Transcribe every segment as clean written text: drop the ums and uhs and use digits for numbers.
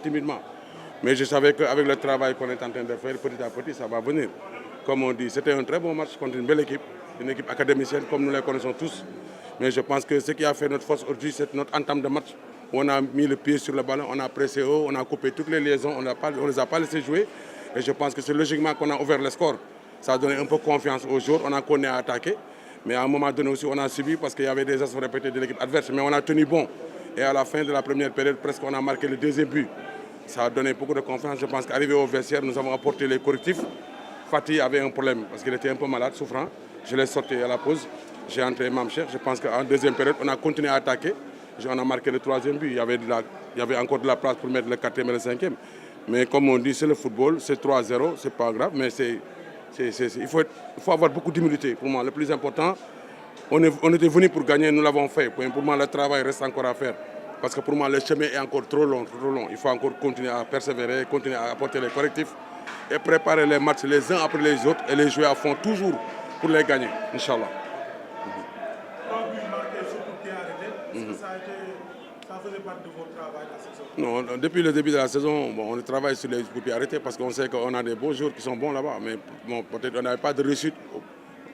timidement. Mais je savais qu'avec le travail qu'on est en train de faire, petit à petit, ça va venir. Comme on dit, c'était un très bon match contre une belle équipe, une équipe académicienne comme nous les connaissons tous. Mais je pense que ce qui a fait notre force aujourd'hui, c'est notre entame de match. On a mis le pied sur le ballon, on a pressé haut, on a coupé toutes les liaisons, on ne les a pas laissés jouer. Et je pense que c'est logiquement qu'on a ouvert le score. Ça a donné un peu confiance aux joueurs, on a connu à attaquer. Mais à un moment donné aussi, on a subi parce qu'il y avait des assauts répétés de l'équipe adverse. Mais on a tenu bon. Et à la fin de la première période, presque on a marqué le deuxième but. Ça a donné beaucoup de confiance. Je pense qu'arrivé au vestiaire, nous avons apporté les correctifs. Fatih avait un problème parce qu'il était un peu malade, souffrant. Je l'ai sorti à la pause. J'ai entré Mamcher. Je pense qu'en deuxième période, on a continué à attaquer. On a marqué le troisième but. Il y avait encore de la place pour mettre le quatrième et le cinquième. Mais comme on dit, c'est le football, c'est 3-0, c'est pas grave. Mais il faut avoir beaucoup d'humilité. Pour moi, le plus important, on était venu pour gagner, nous l'avons fait. Pour moi, le travail reste encore à faire. Parce que pour moi, le chemin est encore trop long, trop long. Il faut encore continuer à persévérer, continuer à apporter les correctifs et préparer les matchs les uns après les autres et les jouer à fond toujours pour les gagner, Inch'Allah. Ça faisait partie de votre travail la saison? Non, depuis le début de la saison, on travaille sur les coups de pied arrêtés parce qu'on sait qu'on a des beaux joueurs qui sont bons là-bas. Mais bon, peut-être on n'avait pas de réussite.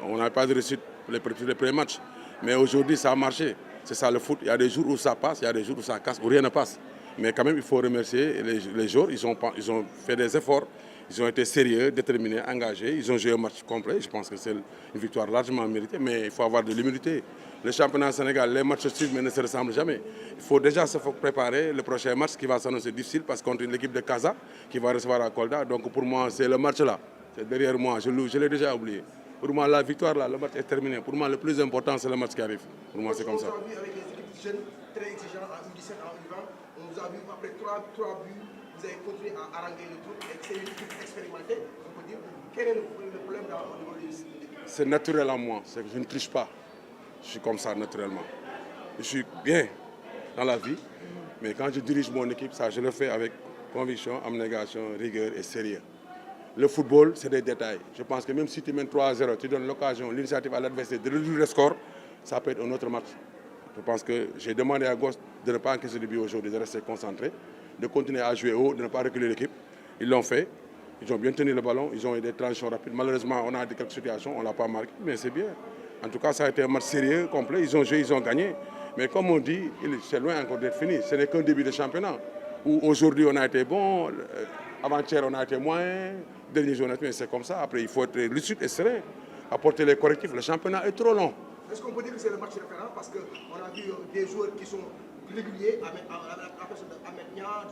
On n'avait pas de réussite pour les premiers matchs. Mais aujourd'hui, ça a marché. C'est ça le foot. Il y a des jours où ça passe, il y a des jours où ça casse, où rien ne passe. Mais quand même, il faut remercier les joueurs. Ils ont fait des efforts. Ils ont été sérieux, déterminés, engagés. Ils ont joué un match complet. Je pense que c'est une victoire largement méritée. Mais il faut avoir de l'humilité. Le championnat Sénégal, les matchs suivent mais ne se ressemblent jamais. Il faut déjà se préparer le prochain match qui va s'annoncer difficile parce qu'on a une équipe de Casa qui va recevoir à Kolda. Donc pour moi, c'est le match là. C'est derrière moi. Je l'ai déjà oublié. Pour moi, la victoire là, le match est terminé. Pour moi, le plus important, c'est le match qui arrive. Pour moi, c'est comme ça. Aujourd'hui, avec les équipes jeunes, très exigeantes en U17, en U20, on vous a vu après 3 buts, vous avez continué à haranguer le truc. C'est une équipe expérimentée, on peut dire. Quel est le problème au niveau de l'équipe? C'est naturel en moi. Je ne triche pas. Je suis comme ça naturellement. Je suis bien dans la vie, mais quand je dirige mon équipe, ça, je le fais avec conviction, abnégation, rigueur et sérieux. Le football, c'est des détails. Je pense que même si tu mènes 3-0, tu donnes l'occasion, l'initiative à l'adversaire de réduire le score, ça peut être un autre match. Je pense que j'ai demandé à Ghost de ne pas encaisser de but aujourd'hui, de rester concentré, de continuer à jouer haut, de ne pas reculer l'équipe. Ils l'ont fait. Ils ont bien tenu le ballon, ils ont eu des transitions rapides. Malheureusement, on a quelques situations, on ne l'a pas marqué, mais c'est bien. En tout cas, ça a été un match sérieux, complet. Ils ont joué, ils ont gagné. Mais comme on dit, c'est loin encore d'être fini. Ce n'est qu'un début de championnat. Où aujourd'hui, on a été bon, avant-hier, on a été moins, dernier jour, mais c'est comme ça. Après, il faut être lucide et serein, apporter les correctifs. Le championnat est trop long. Est-ce qu'on peut dire que c'est le match référent? Parce qu'on a vu des joueurs qui sont réguliers, à personne d'Ahmed Nia,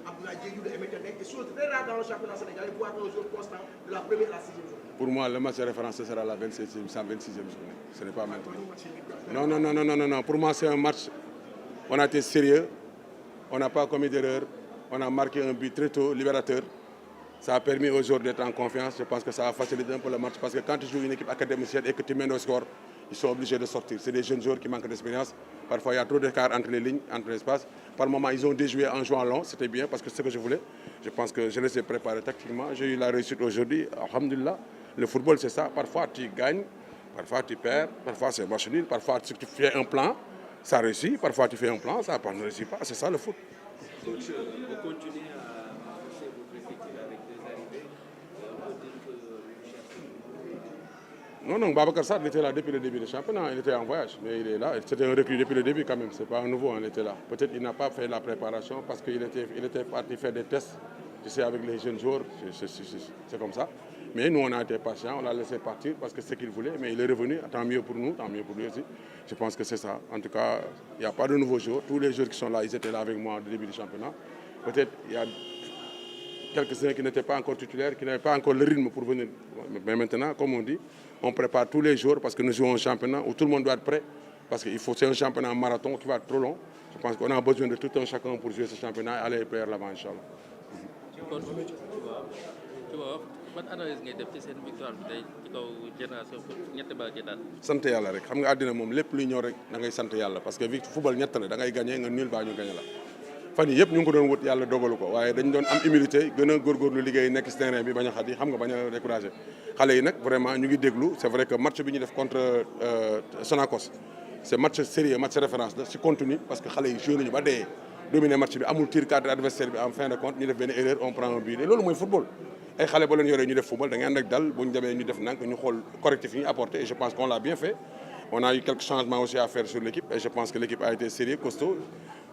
d'Abdoulaye Diédhiou, de Emetenek, et choses très rares dans le championnat sénégalais, pour avoir un joueur constant de la première à la 6e journée. Pour moi, le match de référence, ce sera la 126e journée. Ce n'est pas maintenant. Non. Pour moi, c'est un match. On a été sérieux. On n'a pas commis d'erreur. On a marqué un but très tôt, libérateur. Ça a permis aux joueurs d'être en confiance. Je pense que ça a facilité un peu le match. Parce que quand tu joues une équipe académicienne et que tu mènes au score, ils sont obligés de sortir. C'est des jeunes joueurs qui manquent d'expérience. Parfois, il y a trop d'écart entre les lignes, entre l'espace. Par moments, ils ont déjoué en jouant long. C'était bien parce que c'est ce que je voulais. Je pense que je les ai préparés tactiquement. J'ai eu la réussite aujourd'hui. Alhamdulillah. Le football, c'est ça. Parfois, tu gagnes. Parfois, tu perds. Parfois, c'est match nul. Parfois, tu fais un plan. Ça réussit. Parfois, tu fais un plan. Ça ne réussit pas. C'est ça le foot. Donc, vous continuez à renforcer votre effectif avec des arrivées. On peut dire que vous cherchez. Non, Babacar Sarr, il était là depuis le début du championnat. Il était en voyage, mais il est là. C'était un recrue depuis le début quand même. Ce n'est pas un nouveau, il était là. Peut-être qu'il n'a pas fait la préparation parce qu'il était parti faire des tests, tu sais, avec les jeunes joueurs. C'est comme ça. Mais nous, on a été patients, on l'a laissé partir parce que c'est ce qu'il voulait. Mais il est revenu, tant mieux pour nous, tant mieux pour lui aussi. Je pense que c'est ça. En tout cas, il n'y a pas de nouveaux joueurs. Tous les joueurs qui sont là, ils étaient là avec moi au début du championnat. Peut-être il y a quelques-uns qui n'étaient pas encore titulaires, qui n'avaient pas encore le rythme pour venir. Mais maintenant, comme on dit, on prépare tous les jours parce que nous jouons un championnat où tout le monde doit être prêt. Parce que c'est un championnat marathon qui va être trop long. Je pense qu'on a besoin de tout un chacun pour jouer ce championnat et aller vers l'avant, Inch'Allah. ban analyse ngay def ci seen victoire bi tey ci kaw Génération Foot ñetti bal ci daal. sant yàlla rek xam nga àddina moom lépp luy ñëw rek da ngay sant yàlla parce que football ñett la da ngay gagné nga nul baa ñu gagné la fan yi yëpp ñu ngi ko doon wut yàlla dogalu ko waaye dañ doon am humilité gën a góorgóorlu liggéey nekk ci terrain bi bañ a xat yi xam nga bañ a découragé xale yi nag vraiment ñu ngi déglu c'est vrai que match bi ñu def contre Sonacos c'est match sérieux match référence la ci continue parce que xale yi joué nañu ba dee dominer match bi amul tir cadre adversaire bi en fin de compte ñu def benn erreur on prend un but et loolu mooy football ay xale ba leen yoree ñu def football da ngay ànd ak dal bu ñu demee ñu def nank ñu xool correctif yi ñu apporté et je pense qu'on l'a bien fait on a eu quelques changements aussi à faire sur l'équipe et je pense que l'équipe a été sérieux costaud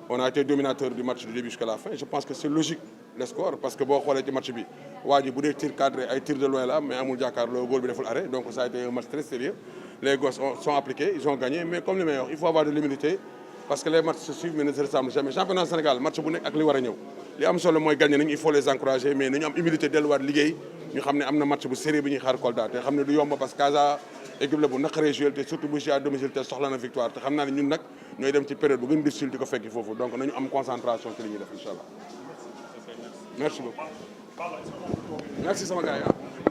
on a été dominateur du match du début jusqu'à la fin je pense que c'est logique le score parce que boo xoolee ci match bi waa ji bu dee tir cadré ay tir de loin la mais amul jàkkaarloo góol bi deful arrêt donc ça a été un match très sérieux les gosses sont appliqués ils ont gagné mais comme li may wax il faut avoir de l'humilité parce que les matchs se suivent mais ne se ressemblent jamais championnat Sénégal match bu nekk ak li war a ñëw li am solo mooy gagné nañ il faut les encourager mais nañu am humilité delluwaat liggéey ñu xam ne am na match bu sérieux bi ñuy xaar Kolda te xam ne du yomb parce que Casa équipe la bu naqaree joué te surtout bu joué à domicile te soxla na victoire te xam naa ne ñun nag ñooy dem ci période bu gën difficile di ko fekki foofu donc nañu am concentration ci li ñuy def incha allah merci beaucoup merci sama gars yi